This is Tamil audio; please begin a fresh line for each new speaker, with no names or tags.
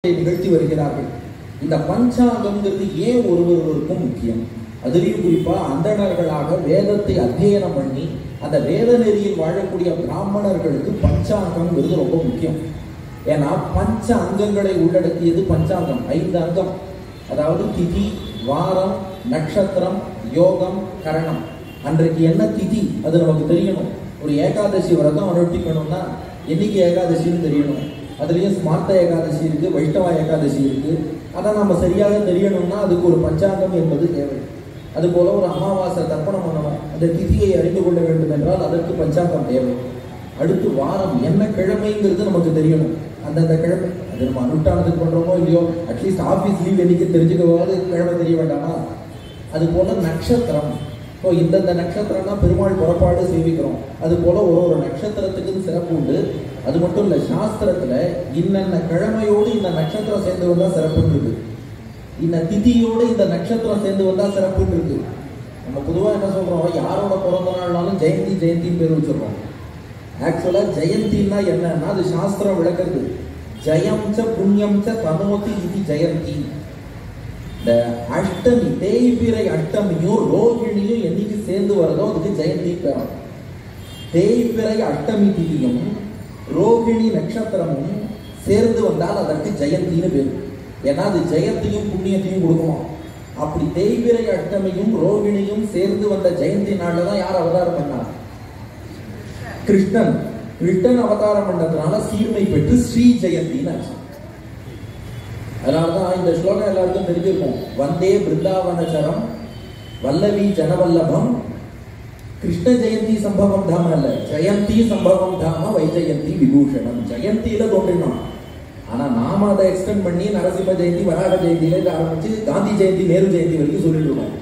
நிகழ்த்தி வருகிறார்கள். இந்த பஞ்சாங்கம்ங்கிறது ஏன் ஒருவருக்கும் முக்கியம்? அதுலேயும் குறிப்பா அந்தணர்களாக வேதத்தை அத்தியனம் பண்ணி அந்த வேத நெறியில் வாழக்கூடிய பிராமணர்களுக்கு பஞ்சாங்கம்ங்கிறது ரொம்ப முக்கியம். ஏன்னா பஞ்ச அங்கங்களை உள்ளடக்கியது பஞ்சாங்கம். 5 அங்கம், அதாவது திதி, வாரம், நட்சத்திரம், யோகம், கரணம். அன்றைக்கு என்ன திதி அது நமக்கு தெரியணும். ஒரு ஏகாதசி விரதம் அனுஷ்டிக்கணும்னா என்னைக்கு ஏகாதசின்னு தெரியணும். அதுலேயும் ஸ்மார்த்த ஏகாதசி இருக்கு, வைஷ்ணவ ஏகாதசி இருக்கு. அதை நம்ம சரியாக தெரியணும்னா அதுக்கு ஒரு பஞ்சாங்கம் என்பது தேவை. அதுபோல ஒரு அமாவாசை தர்ப்பணம் பண்ணணும், அந்த திதியை அறிந்து கொள்ள வேண்டும் என்றால் அதற்கு பஞ்சாங்கம் தேவை. அடுத்து வாரம், என்ன கிழமைங்கிறது நமக்கு தெரியணும். அந்தந்த கிழமை அது நம்ம அனுஷ்டானத்துக்கு பண்றோமோ இல்லையோ, அட்லீஸ்ட் ஆஃபீஸ் லீவ் என்னைக்கு தெரிஞ்சுக்கவாது கிழமை தெரிய வேண்டாமா? அது போல நட்சத்திரம், இப்போ இந்தந்த நட்சத்திரம்னா பெருமாள் புறப்பாடு சேவிக்கிறோம். அது போல ஒரு நட்சத்திரத்துக்கு சிறப்பு உண்டு. அது மட்டும் இல்லை, சாஸ்திரத்துல இன்னென்ன கிழமையோடு இந்த நட்சத்திரம் சேர்ந்து வந்தா சிறப்புன்னு இருக்கு, இந்த திதியோடு இந்த நட்சத்திரம் சேர்ந்து வந்தா சிறப்புன்னு இருக்கு. நம்ம பொதுவாக என்ன சொல்றோம், யாரோட பிறந்த நாள்னாலும் ஜெயந்தி ஜெயந்தின்னு பேர் வச்சிருக்கோம். ஆக்சுவலா ஜெயந்தின்னா என்னன்னா அது சாஸ்திரம் விளக்குறது. ஜெயம் ச புண்ணியம் ச தனோதி இது ஜெயந்தி. இந்த அஷ்டமி, தேய்பிறை அஷ்டமியும் ரோகிணியும் என்னைக்கு சேர்ந்து வரதோ அதுக்கு ஜெயந்தி பெறும். தேய்பிறை அஷ்டமி திதியும் ரோகிணி நட்சத்திரமும் சேர்ந்து வந்தால் அதற்கு ஜெயந்தின்னு பேரு. ஏன்னா அது ஜெயத்தையும் புண்ணியத்தையும் கொடுக்குமா. அப்படி தேய்பிறை அஷ்டமியும் ரோகிணியும் சேர்ந்து வந்த ஜெயந்தி நாள்ல தான் யார் அவதாரம் பண்ணார்? கிருஷ்ணன். கிருஷ்ணன் அவதாரம் பண்ணதுனால சீர்மை பெற்று ஸ்ரீ ஜெயந்தின்னு ஆச்சு. அதனால்தான் இந்த ஸ்லோகம் எல்லாருக்கும் தெரிஞ்சிருக்கும். வந்தே பிருந்தாவனச்சரம் வல்லவி ஜனவல்லபம் கிருஷ்ண ஜெயந்தி சம்பவம் தாம அல்ல, ஜெயந்தி சம்பவம் தாம வைஜெயந்தி விபூஷணம். ஜெயந்தியில தோன்றினோம். ஆனா நாம அதை எக்ஸ்டெண்ட் பண்ணி நரசிம்ம ஜெயந்தி, வராக ஜெயந்தியில ஆரம்பிச்சு காந்தி ஜெயந்தி, நேரு ஜெயந்தி வரைக்கும் சொல்லிட்டு இருக்கோம்.